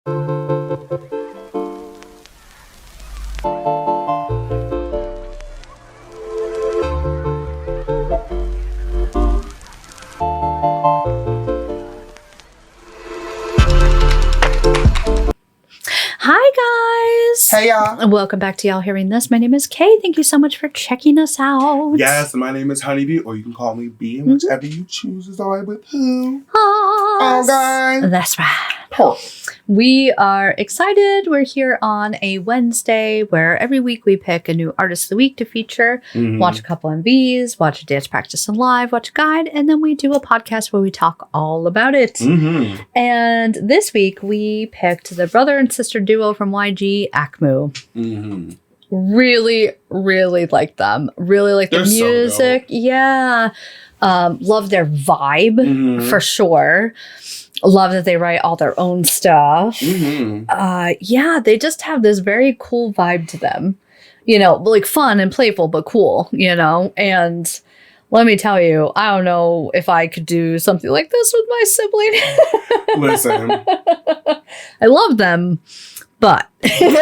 Hi guys! Hey y'all! Welcome back to Y'all Hearing This. My name is Kay. Thank you so much for checking us out. Yes, my name is Honeybee, or you can call me B, and whichever you choose is alright with who. Oh, guys! That's right. Oh. We are excited. We're here on a Wednesday where every week we pick a new artist of the week to feature, watch a couple MVs, watch a dance practice and live, watch a guide, and then we do a podcast where we talk all about it. And this week we picked the brother and sister duo from YG, AKMU. Really, really like them. Really like the music. So yeah. Love their vibe for sure. Love that they write all their own stuff. Yeah, they just have this very cool vibe to them. You know, like fun and playful, but cool, you know? And let me tell you, I don't know if I could do something like this with my sibling. Listen. I love them, but. And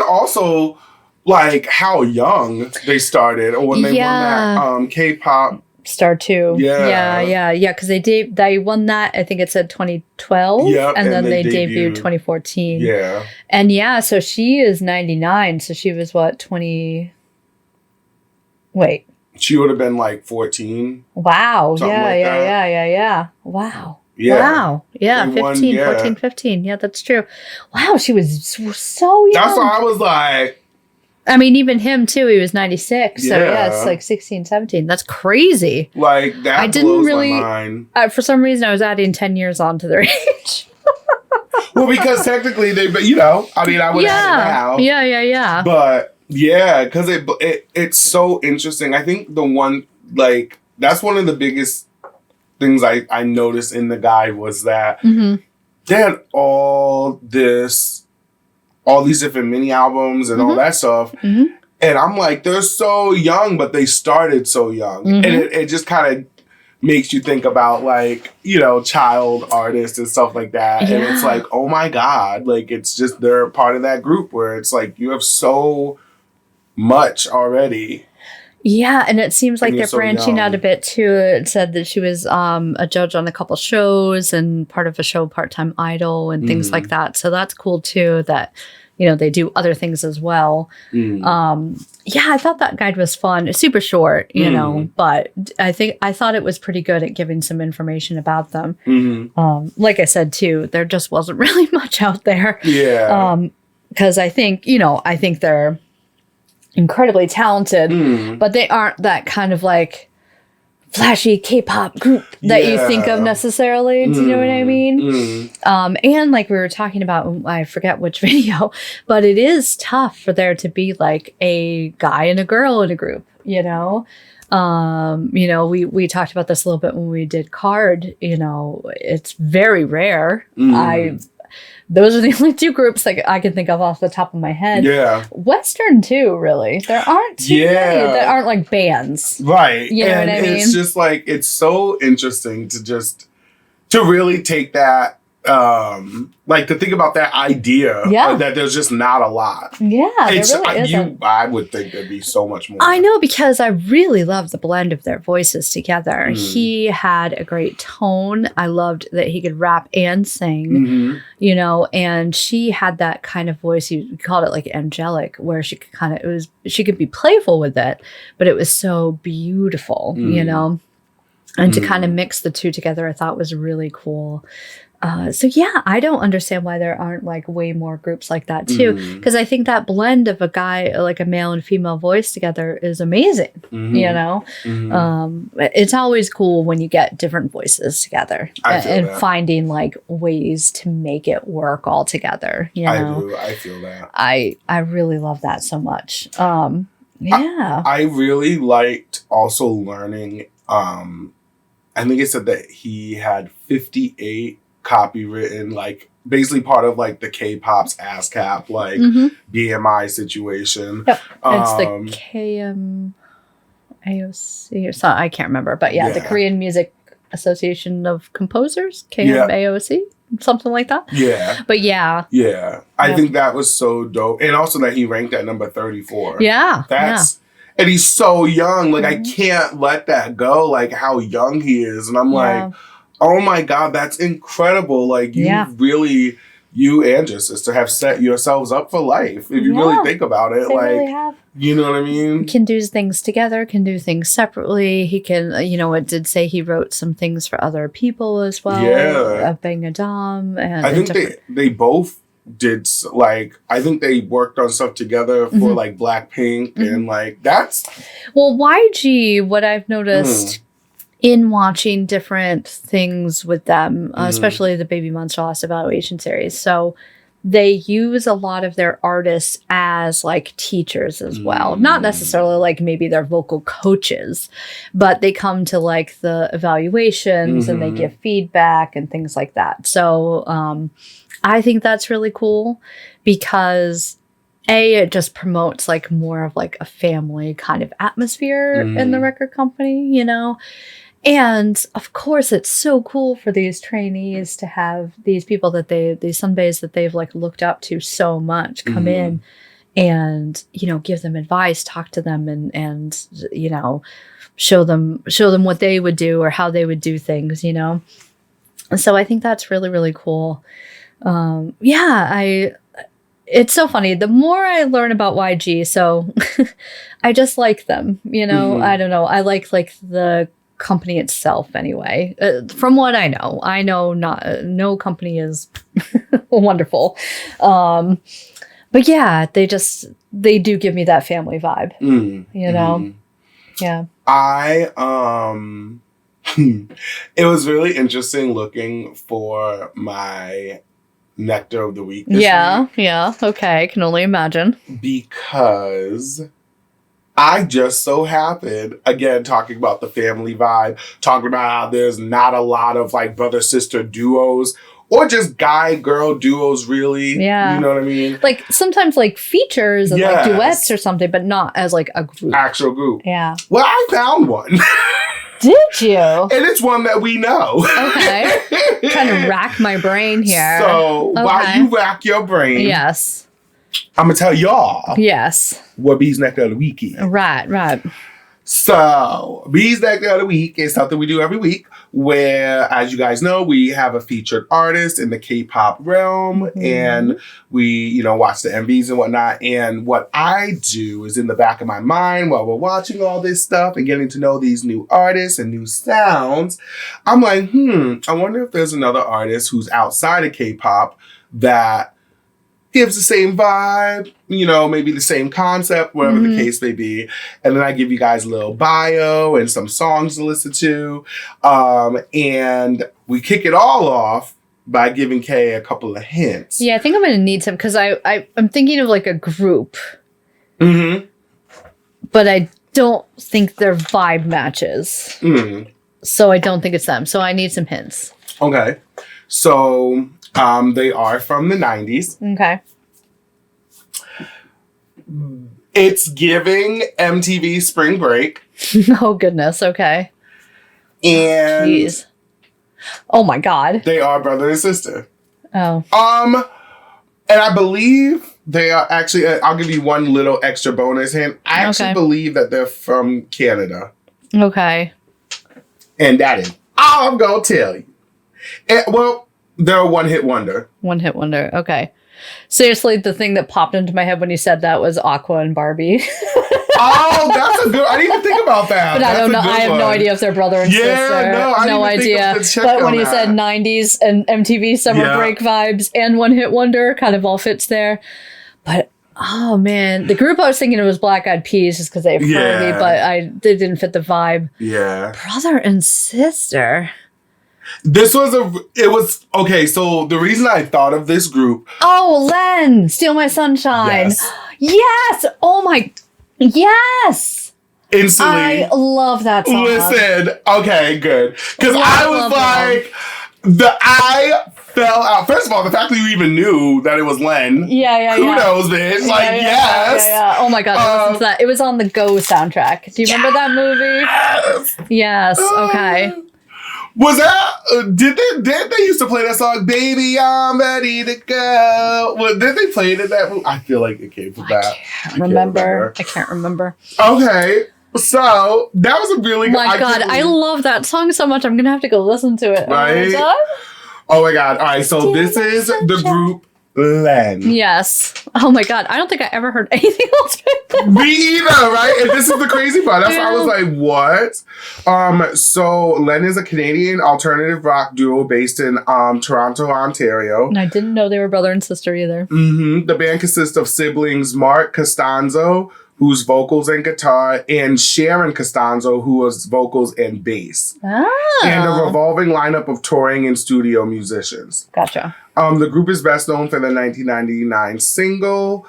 also, like, how young they started when they won that K-pop. Star 2. Yeah. Because they won that, I think it said 2012. Yep, and then they debuted 2014. Yeah. And yeah, so she is 99. So she was what, 20? Wait. She would have been like 14. Wow. Yeah. Wow. Yeah. Wow. Yeah. 15, 14, 15. Yeah, that's true. Wow. She was so young. That's why I was like. I mean, even him too, he was 96. So yeah, it's like 16, 17. That's crazy. Like, that blows my mind. For some reason, I was adding 10 years onto their age. Well, because technically they, but you know, I mean, I would add it now. Yeah. But yeah, because it's so interesting. I think the one, like, that's one of the biggest things I noticed in the guide was that they had all these different mini albums and all that stuff. And I'm like, they're so young, but they started so young. And it just kind of makes you think about, like, you know, child artists and stuff like that. Yeah. And it's like, oh my God, like, it's just, they're part of that group where it's like, you have so much already. Yeah, and it seems like they're branching out a bit too. It said that she was a judge on a couple shows and part of a show, Part-Time Idol and things like that. So that's cool too that, you know, they do other things as well. Yeah, I thought that guide was fun. It's super short, you know, but I thought it was pretty good at giving some information about them. Like I said too, there just wasn't really much out there. Yeah. Because I think they're incredibly talented, but they aren't that kind I flashy K-pop group that you think of necessarily. Do you know what I mean? And like we were talking about, I forget which video, but it is tough for there to be like a guy and a girl in a group, you know? You know, we talked about this a little bit when we did Card, you know, it's very rare. Those are the only two groups that I can think of off the top of my head. Yeah. Western too, really. There aren't too many that aren't like bands. Right. You know what I mean? It's just like, it's so interesting to really take that, like to think about that idea that there's just not a lot. Yeah, there really isn't. I would think there'd be so much more. I know, because I really love the blend of their voices together. He had a great tone. I loved that he could rap and sing, you know, and she had that kind of voice, you called it like angelic, where she could she could be playful with it, but it was so beautiful, you know, and to kind of mix the two together, I thought was really cool. So yeah, I don't understand why there aren't like way more groups like that too. Because I think that blend of a guy, like a male and female voice together is amazing. You know, it's always cool when you get different voices together and finding like ways to make it work all together. You know? I feel that. I really love that so much. Yeah. I really liked also learning, I think it said that he had 58 copywritten, like basically part of like the K-pop's ASCAP, like BMI situation. Yep. It's the KMAOC or something. I can't remember, but the Korean Music Association of Composers, KMAOC. something like that. Yeah. But yeah. Yeah. I think that was so dope. And also that he ranked at number 34. Yeah. And he's so young. Like, I can't let that go, like, how young he is. And I'm like, oh my God, that's incredible. Like, you and your sister have set yourselves up for life. If you really think about it. They like, really have. You know what I mean? Can do things together, can do things separately. He can, it did say he wrote some things for other people as well. Yeah. Being a Dom. And I think they both did, like, I think they worked on stuff together for, like, Blackpink. And, like, that's... Well, YG, what I've noticed in watching different things with them, especially the Baby Monster Lost Evaluation series. So they use a lot of their artists as like teachers as well. Not necessarily like maybe they're vocal coaches, but they come to like the evaluations and they give feedback and things like that. So I think that's really cool because it just promotes like more of like a family kind of atmosphere in the record company, And of course, it's so cool for these trainees to have these people that these sunbaes that they've like looked up to so much come in and, give them advice, talk to them and, show them what they would do or how they would do things, So I think that's really, really cool. It's so funny. The more I learn about YG, so I just like them, I don't know. I like the company itself anyway. From what I know no company is wonderful. But yeah, they do give me that family vibe, Yeah. It was really interesting looking for my Nectar of the Week this week. Yeah. Okay. I can only imagine. Because I just so happened, again, talking about the family vibe, talking about how there's not a lot of like brother-sister duos or just guy-girl duos, really. Yeah. You know what I mean? Like sometimes like features and like duets or something, but not as like a group. Actual group. Yeah. Well, I found one. Did you? And it's one that we know. Okay. Trying to rack my brain here. So while you rack your brain. Yes. I'm going to tell y'all. Yes. What Bee's Nectar of the Week is. Right. So, Bee's Nectar of the Week is something we do every week where, as you guys know, we have a featured artist in the K-pop realm and we, watch the MVs and whatnot. And what I do is in the back of my mind while we're watching all this stuff and getting to know these new artists and new sounds, I'm like, I wonder if there's another artist who's outside of K-pop that gives the same vibe, maybe the same concept, whatever the case may be. And then I give you guys a little bio and some songs to listen to. And we kick it all off by giving Kay a couple of hints. Yeah, I think I'm going to need some because I'm thinking of like a group. But I don't think their vibe matches. So I don't think it's them. So I need some hints. Okay. So... they are from the 90s. Okay. It's giving MTV Spring Break. Oh, goodness. Okay. And... Jeez. Oh, my God. They are brother and sister. Oh. And I believe they are actually... I'll give you one little extra bonus hint. I actually believe that they're from Canada. Okay. And that is all I'm going to tell you. They're a one-hit wonder. One-hit wonder. Okay. Seriously, the thing that popped into my head when you said that was Aqua and Barbie. Oh, that's a good... I didn't even think about that. But I don't know. I have no idea if they're brother and sister. No idea. But when you said 90s and MTV summer break vibes and one-hit wonder, kind of all fits there. But... Oh, man. The group I was thinking it was Black Eyed Peas just because they have Fergie, but they didn't fit the vibe. Yeah. Brother and sister... Okay, so the reason I thought of this group... Oh, Len! Steal My Sunshine. Yes! Oh my... Yes! Instantly. I love that song. Listen, okay, good. Because I was like... I fell out. First of all, the fact that you even knew that it was Len. Kudos, bitch. Yes. Yeah. Oh my God, I listened to that. It was on the Go soundtrack. Do you remember that movie? Yes. Okay. Was that, did they used to play that song, Baby, I'm Ready to Go? Well, did they play it in that movie? I feel like it came from that. I can't remember. Okay. So, that was a really good... My God, I love that song so much. I'm going to have to go listen to it. Right? Oh my God. All right, so this is the group Len. Yes. Oh my God. I don't think I ever heard anything else. Me either, right? And this is the crazy part. That's why I was like, what? So Len is a Canadian alternative rock duo based in Toronto, Ontario. And I didn't know they were brother and sister either. Mm-hmm. The band consists of siblings Mark Costanzo, who's vocals and guitar, and Sharon Costanzo, who was vocals and bass. Oh. And a revolving lineup of touring and studio musicians. Gotcha. The group is best known for their 1999 single,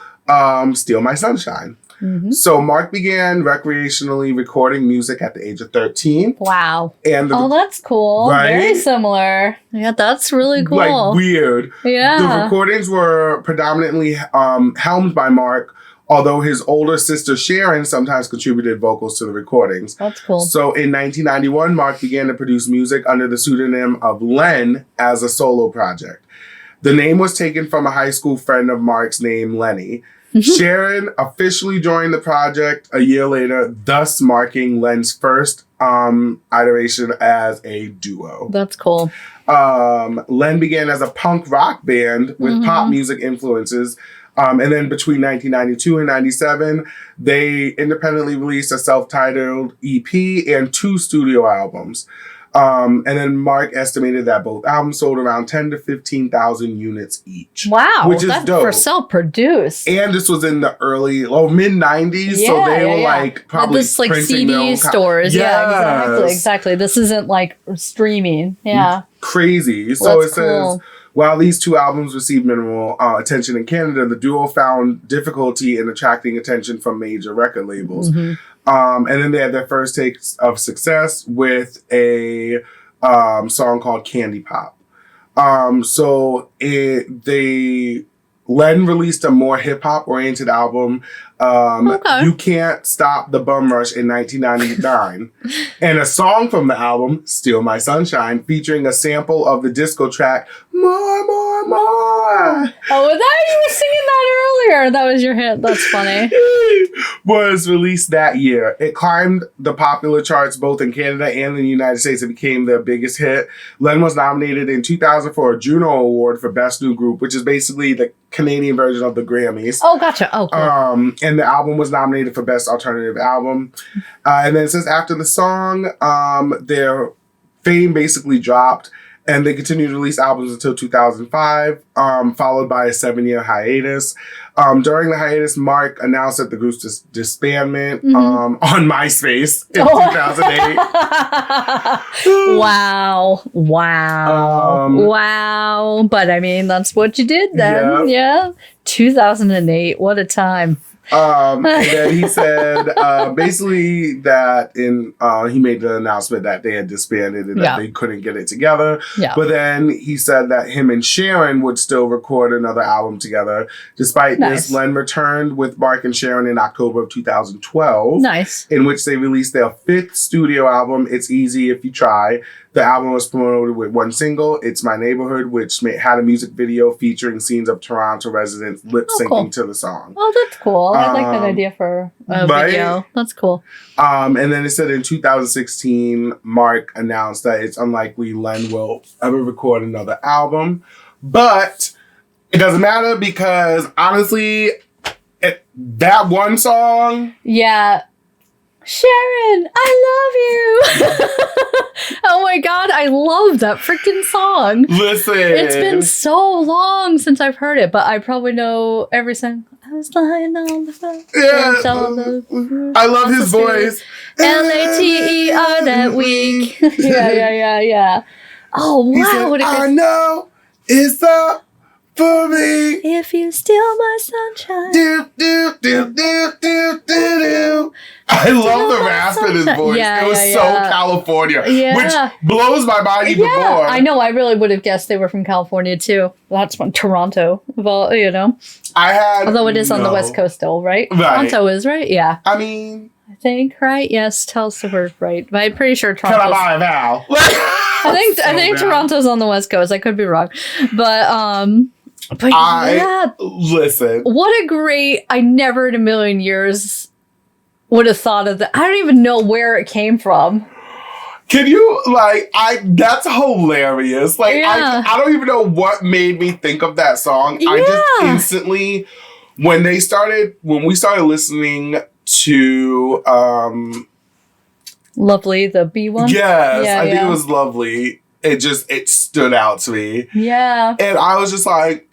Steal My Sunshine. Mm-hmm. So Mark began recreationally recording music at the age of 13. Wow. And that's cool. Right? Very similar. Yeah, that's really cool. Like weird. Yeah. The recordings were predominantly helmed by Mark, although his older sister Sharon sometimes contributed vocals to the recordings. That's cool. So in 1991, Mark began to produce music under the pseudonym of Len as a solo project. The name was taken from a high school friend of Mark's named Lenny. Sharon officially joined the project a year later, thus marking Len's first iteration as a duo. That's cool. Len began as a punk rock band with pop music influences. And then between 1992 and 97, they independently released a self-titled EP and 2 studio albums. And then Mark estimated that both albums sold around 10 to 15,000 units each. Wow. Which is dope. For self-produced. And this was in the mid-90s. Yeah, so they were like probably this like printing CD stores. Yes. Yeah, exactly. This isn't like streaming. Yeah. Crazy. So That's it says... cool. While these 2 albums received minimal attention in Canada, the duo found difficulty in attracting attention from major record labels. And then they had their first taste of success with a song called Candy Pop. Len released a more hip-hop oriented album, You Can't Stop the Bum Rush, in 1999. And a song from the album, Steal My Sunshine, featuring a sample of the disco track, More, More, More. Oh, you were singing that earlier. That was your hit. That's funny. Was released that year. It climbed the popular charts both in Canada and in the United States. It became their biggest hit. Len was nominated in 2000 for a Juno Award for Best New Group, which is basically the Canadian version of the Grammys. Oh, gotcha. Oh, cool. And the album was nominated for Best Alternative Album. And then it says after the song, their fame basically dropped. And they continued to release albums until 2005, followed by a 7-year hiatus. During the hiatus, Mark announced that the group's disbandment on MySpace in 2008. Wow. Wow. But I mean, that's what you did then. Yeah. 2008. What a time. And then he said basically that he made the announcement that they had disbanded and that they couldn't get it together. Yeah. But then he said that him and Sharon would still record another album together. Despite this, Len returned with Mark and Sharon in October of 2012. Nice. In which they released their 5th studio album, It's Easy If You Try. The album was promoted with 1 single, It's My Neighborhood, which had a music video featuring scenes of Toronto residents lip-syncing to the song. Oh, that's cool. I like that idea for a video. That's cool. And then it said in 2016, Mark announced that it's unlikely Len will ever record another album. But it doesn't matter because, honestly, that one song... Yeah. Sharon, I love you. Oh my God, I love that freaking song. Listen. It's been so long since I've heard it, but I probably know every song. I was lying on the floor. Yeah. I love his voice. Later that week. Yeah. Oh, wow. Said, I know it's up for me. If you steal my sunshine. Do, do, do, do, do, do, do. I love the rasp in his voice. It was so California, which blows my mind even more. I know. I really would have guessed they were from California too. That's from Toronto. Well, although it is on the West Coast still, right? Toronto is, right? Yeah. I mean, think, right? Yes, tell us the word right. But I'm pretty sure Can I Toronto's... buy a vowel? I think Toronto's on the West Coast. I could be wrong. But yeah. Listen. What a great... I never in a million years would have thought of that. I don't even know where it came from. Can you, that's hilarious. I don't even know what made me think of that song. Yeah. I just instantly, when we started listening to, Lovely, the B one? Yes, I think it was Lovely. It stood out to me. Yeah. And I was just like,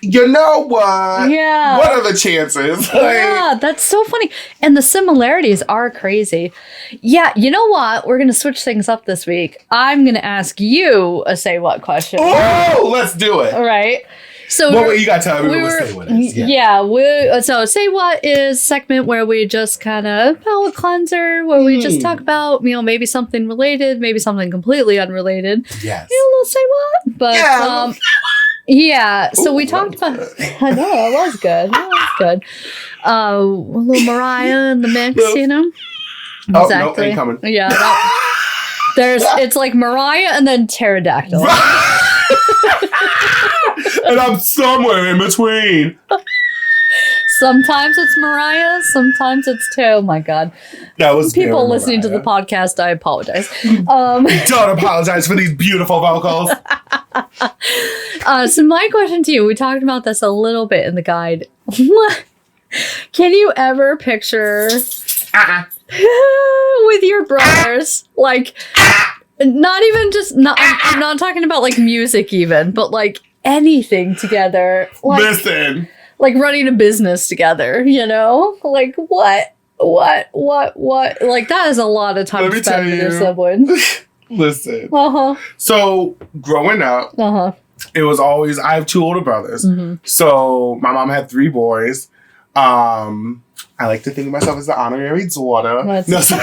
you know what? Yeah. What are the chances? Yeah, that's so funny. And the similarities are crazy. Yeah, you know what? We're going to switch things up this week. I'm going to ask you a say what question. Oh, let's do it. All right. So you got to tell me what say what is. So say what is segment where we just kind of palate cleanser, where we just talk about, maybe something related, maybe something completely unrelated. Yes. A little say what. But yeah, so we talked about... I know, that was good. A little Mariah in the mix, Exactly. Oh, no, ain't coming. Yeah. It's like Mariah and then Pterodactyl. And I'm somewhere in between. Sometimes it's Mariah, sometimes it's oh my God. That was people listening to the podcast. I apologize. Don't apologize for these beautiful vocals. So my question to you, we talked about this a little bit in the guide. Can you ever picture with your brothers, not even just I'm not talking about music even, but anything together? Listen. Running a business together, what? That is a lot of time spent with your siblings. Listen. Uh-huh. So, growing up, it was always, I have 2 older brothers. Mm-hmm. So, my mom had 3 boys. I like to think of myself as the honorary daughter. It's the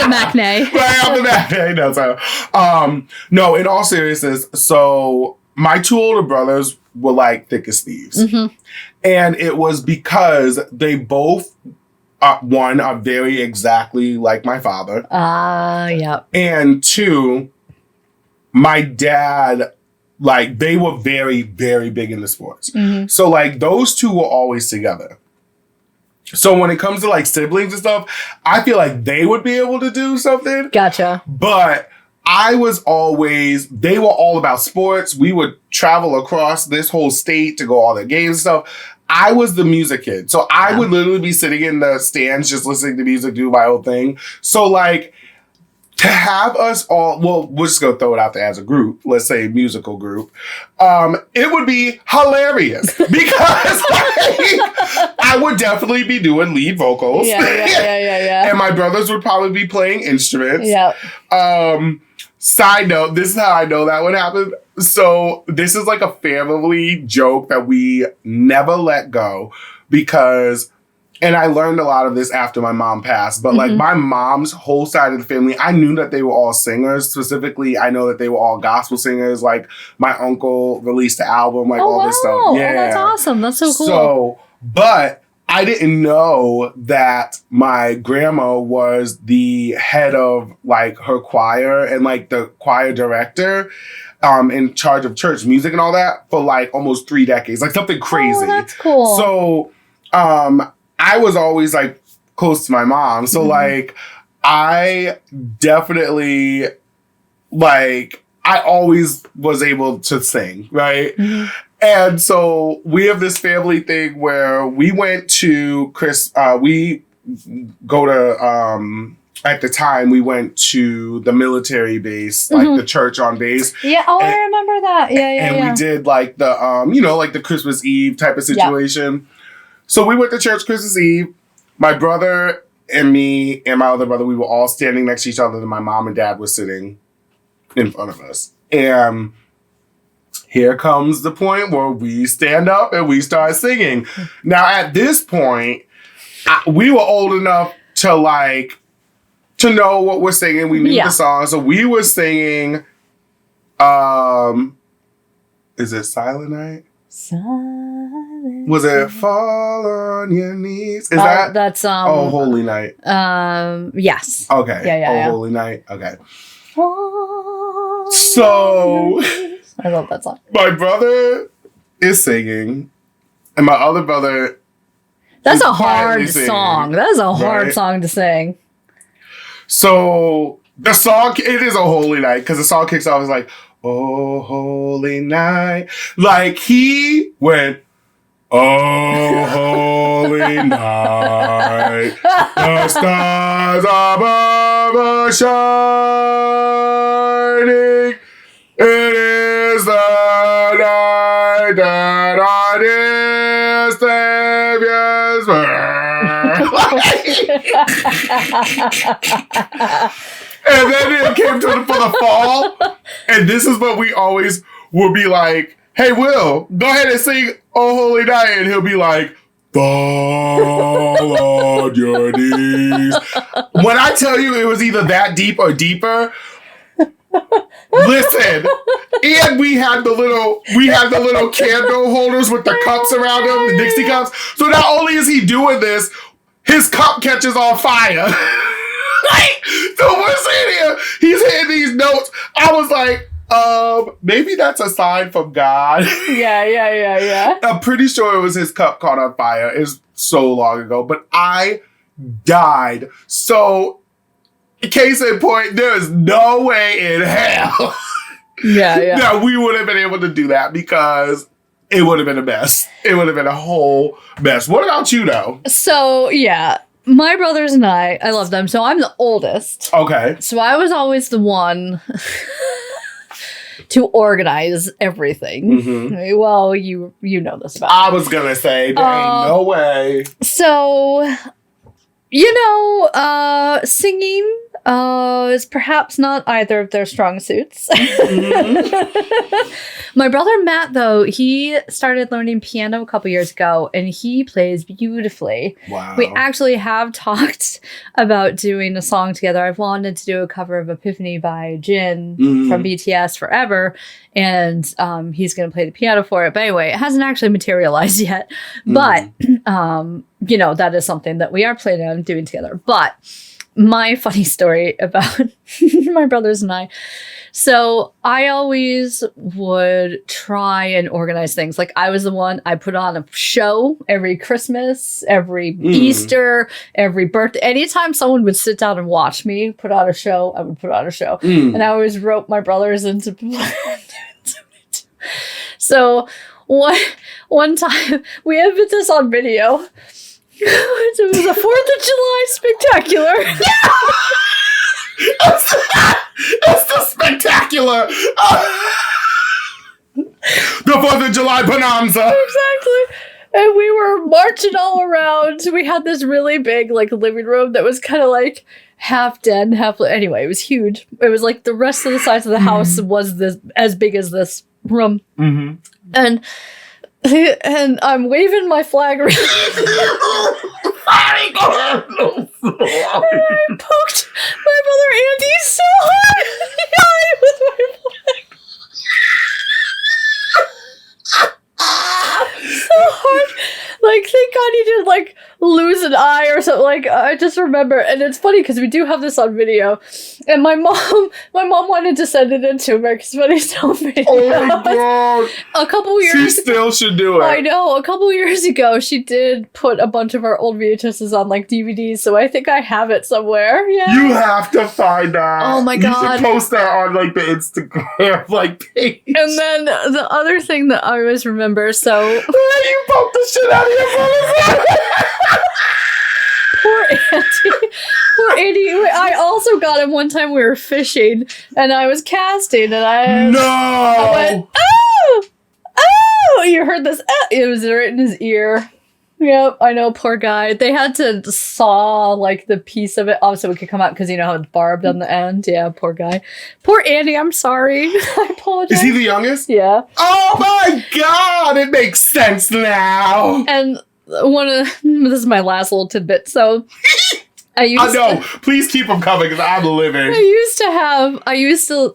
Macnay. Right, I'm the Macnay. No, in all seriousness, so my 2 older brothers were thick as thieves. Mm-hmm. And it was because they both, one, are very exactly like my father. Yeah. And 2, my dad, they were very, very big into sports. Mm-hmm. So, those 2 were always together. So when it comes to siblings and stuff, I feel like they would be able to do something. Gotcha. But they were all about sports. We would travel across this whole state to go all the games and stuff. I was the music kid. So I would literally be sitting in the stands just listening to music, do my own thing. So to have us all, we're just going to throw it out there as a group, let's say musical group, it would be hilarious because I would definitely be doing lead vocals. Yeah. And my brothers would probably be playing instruments. Yeah. Side note, this is how I know that would happen. So this is a family joke that we never let go because... And I learned a lot of this after my mom passed. But my mom's whole side of the family, I knew that they were all singers. Specifically, I know that they were all gospel singers. My uncle released the album, all this stuff. Yeah. Oh, that's awesome. That's so cool. So, but I didn't know that my grandma was the head of her choir and the choir director. In charge of church music and all that for almost 3 decades. Something crazy. Oh, that's cool. So, I was always close to my mom. So I definitely I always was able to sing, right? Mm-hmm. And so we have this family thing where we went to we go to at the time we went to the military base, the church on base. Yeah, I remember that. Yeah. And we did the the Christmas Eve type of situation. Yeah. So we went to church Christmas Eve. My brother and me and my other brother, we were all standing next to each other, and my mom and dad were sitting in front of us. And here comes the point where we stand up and we start singing. Now, at this point, we were old enough to to know what we're singing. We knew the song. So we were singing, is it Silent Night? Silence. Was it Fall on Your Knees? Is that's Oh Holy Night? Yes. Okay. Yeah. Holy Night. Okay. Fall So on your knees. I love that song. My brother is singing, and my other brother. That's a hard song. That's a hard song to sing. So the song, it is a holy night because the song kicks off. It's like, oh, holy night. Like he went, oh, holy night. The stars above are shining. It is the night that our dear Savior's And then it came for the fall. And this is what we always would be like, hey, Will, go ahead and sing Oh Holy Night. And he'll be like, fall on your knees. When I tell you it was either that deep or deeper, listen. And we had the little candle holders with the cups around them, the Dixie cups. So not only is he doing this, his cup catches on fire. So we're sitting here, he's hitting these notes. I was like, maybe that's a sign from God. Yeah. I'm pretty sure it was his cup caught on fire. It's so long ago, but I died. So, case in point, there is no way in hell that we would have been able to do that because it would have been a mess. It would have been a whole mess. What about you, though? So, yeah. My brothers and I love them. So I'm the oldest. Okay. So I was always the one to organize everything. Mm-hmm. Well, you know this about I was going to say, there ain't no way. So, singing is perhaps not either of their strong suits. Mm-hmm. My brother Matt, though, he started learning piano a couple years ago, and he plays beautifully. Wow. We actually have talked about doing a song together. I've wanted to do a cover of Epiphany by Jin from BTS forever, and he's going to play the piano for it. But anyway, it hasn't actually materialized yet. But, that is something that we are planning on doing together. But my funny story about my brothers and I. So I always would try and organize things. Like I was the one, I put on a show every Christmas, every Easter, every birthday. Anytime someone would sit down and watch me put on a show, I would put on a show. And I always rope my brothers into So one time we had put this on video. It was a 4th of July spectacular. It's the spectacular. The 4th of July bonanza. Exactly. And we were marching all around. We had this really big living room that was kind of like half den, half... Anyway, it was huge. It was like the rest of the size of the house was as big as this room. Mm-hmm. And I'm waving my flag around. I poked my brother Andy so hard with my flag. So hard. Thank God he didn't lose an eye or something. I just remember, and it's funny because we do have this on video. And my mom wanted to send it into America's Funniest Home Videos. Oh my God. A couple years She still should do it. I know. A couple years ago, she did put a bunch of our old VHSs on DVDs, so I think I have it somewhere. Yeah. You have to find that. Oh my God. You should post that on the Instagram page. And then the other thing that I always remember, so you poked the shit out of your brother. Poor Andy. I also got him one time we were fishing, and I was casting, and I went, oh! You heard this? It was right in his ear. Yep, I know, poor guy. They had to saw the piece of it off so it could come out because you know how it's barbed on the end. Yeah, poor guy. Poor Andy, I'm sorry. I apologize. Is he the youngest? Yeah. Oh my God, it makes sense now. And this is my last little tidbit. So I know. Please keep them coming because I'm living. I used to,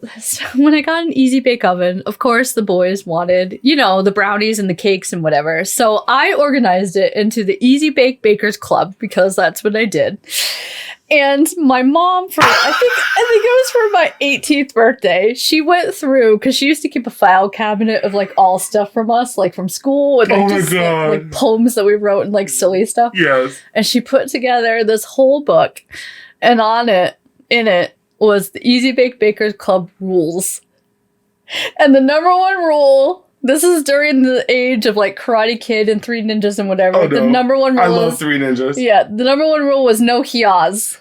when I got an Easy Bake Oven, of course the boys wanted, the brownies and the cakes and whatever. So I organized it into the Easy Bake Bakers Club because that's what I did. And my mom, I think it was for my 18th birthday, she went through, because she used to keep a file cabinet of like all stuff from us, like from school, and like poems that we wrote and like silly stuff. Yes. And she put together this whole book, and in it was the Easy Bake Bakers Club rules. And the number one rule, this is during the age of like Karate Kid and Three Ninjas and whatever. Oh, no. The number one rule I love Three Ninjas. Yeah, the number one rule was no hias.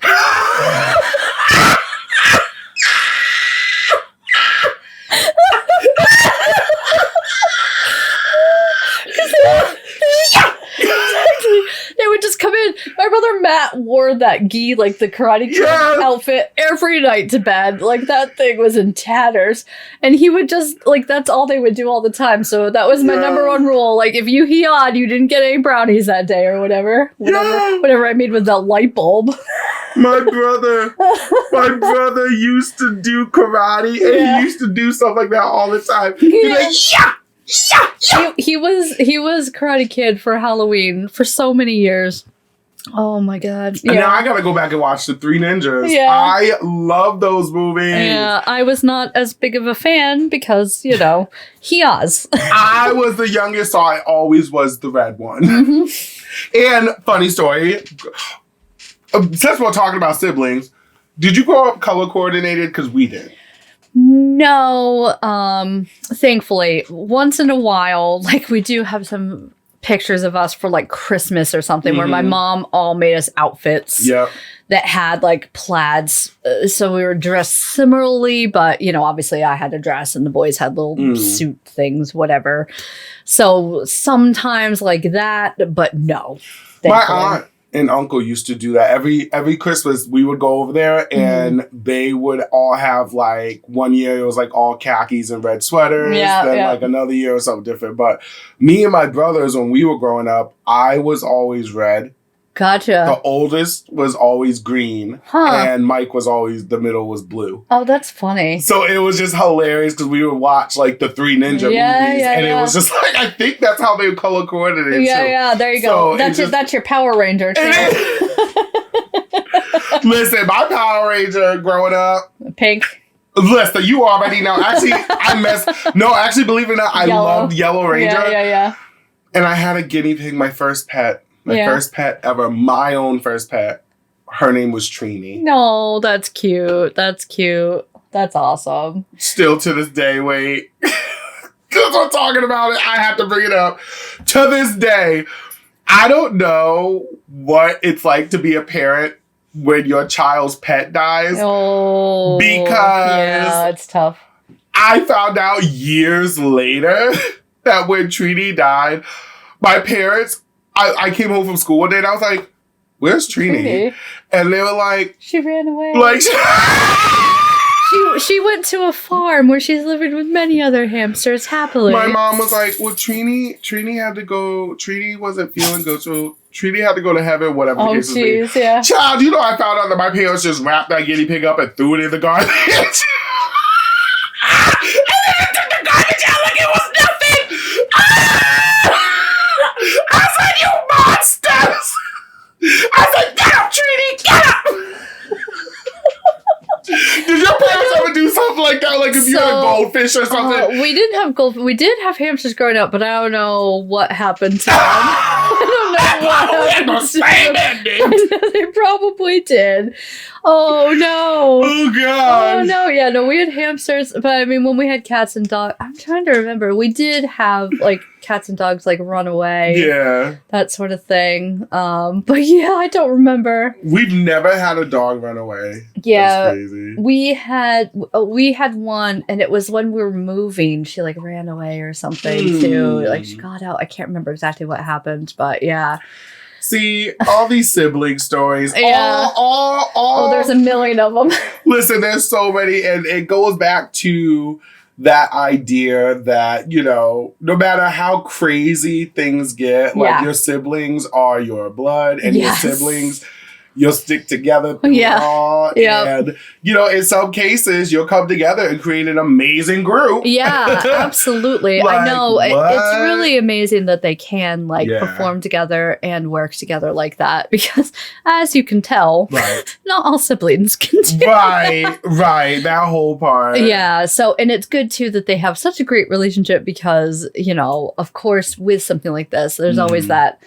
They would just come in. My brother Matt wore that gi, like the Karate Kid outfit, every night to bed. Like that thing was in tatters. And he would just, like, that's all they would do all the time. So that was my number one rule. Like, if you hia'd, you didn't get any brownies that day or whatever. Whatever I made with that light bulb. My brother used to do karate and he used to do stuff like that all the time. He'd be like, He was Karate Kid for Halloween for so many years. Oh my god! And now I gotta go back and watch the Three Ninjas. Yeah. I love those movies. Yeah, I was not as big of a fan because hias. I was the youngest, so I always was the red one. Mm-hmm. And funny story, since we're talking about siblings, did you grow up color coordinated? Because we did. No, thankfully, once in a while, like we do have some pictures of us for like Christmas or something where my mom all made us outfits that had like plaids. So we were dressed similarly, but obviously I had a dress and the boys had little suit things, whatever. So sometimes like that, but no. Thankfully. My aunt and uncle used to do that every Christmas. We would go over there and they would all have like one year it was like all khakis and red sweaters. Like another year or something different. But me and my brothers, when we were growing up, I was always red. Gotcha. The oldest was always green, and Mike was always, the middle was blue. Oh, that's funny. So it was just hilarious because we would watch like the Three Ninja movies, and it was just like, I think that's how they color coordinated. Yeah, there you go. That's your Power Ranger. Listen, my Power Ranger growing up, pink. Listen, you already know. Actually, actually, believe it or not, I loved Yellow Ranger. Yeah. And I had a guinea pig, my first pet. My first pet ever, my own first pet. Her name was Trini. No, that's cute. That's awesome. Still to this day, wait. Because we're talking about it, I have to bring it up. To this day, I don't know what it's like to be a parent when your child's pet dies. Oh. Because it's tough. I found out years later that when Trini died, my parents... I came home from school one day and I was like, where's Trini? And they were like... She ran away. Like... she went to a farm where she's living with many other hamsters happily. My mom was like, well, Trini had to go... Trini wasn't feeling good, so Trini had to go to heaven, whatever the case is. Yeah. Child, I found out that my parents just wrapped that guinea pig up and threw it in the garbage. And then I took the garbage out like it was nothing. I said, you monsters! I said, get up, Trini, get up! Did your parents ever do something like that? Like if you had a goldfish or something? We didn't have goldfish. We did have hamsters growing up, but I don't know what happened to them. I don't know what happened to them. They probably did. Oh no. Oh god. Oh no. Yeah, no, we had hamsters, but I mean when we had cats and dogs, I'm trying to remember. We did have like cats and dogs like run away. Yeah. That sort of thing. But yeah, I don't remember. We've never had a dog run away. Yeah. That's crazy. We had one, and it was when we were moving. She like ran away or something too. Like she got out. I can't remember exactly what happened, but yeah. See, all these sibling stories. Yeah. All there's a million of them. Listen, there's so many, and it goes back to that idea that, no matter how crazy things get, like your siblings are your blood, and your siblings you'll stick together through it all. Yep. And, in some cases, you'll come together and create an amazing group. Yeah, absolutely. Like, I know. It's really amazing that they can perform together and work together like that because, as you can tell, not all siblings can do Right. That whole part. Yeah. So, and it's good too that they have such a great relationship because, of course, with something like this, there's always that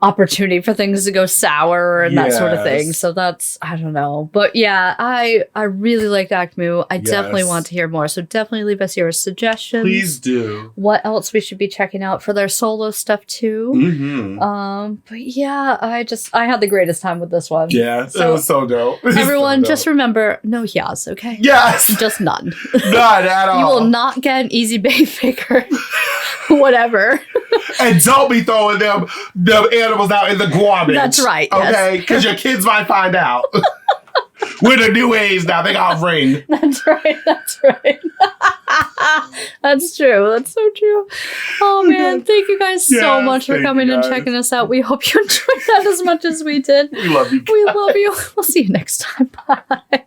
opportunity for things to go sour and that sort of thing. So that's, I don't know. But yeah, I really liked AKMU. I definitely want to hear more. So definitely leave us your suggestions. Please do. What else we should be checking out for their solo stuff too. But yeah, I had the greatest time with this one. Yeah, it was so dope. Everyone, just remember, no yas, okay? Yes. Just none. None at all. You will not get an easy bait figure. Whatever. And don't be throwing them animals out in the garbage. That's right. Okay? Because your kids might find out. We're the new age now. They got a ring. That's right. That's true. That's so true. Oh, man. Thank you guys so much for coming and checking us out. We hope you enjoyed that as much as we did. We love you. We love you. We'll see you next time. Bye.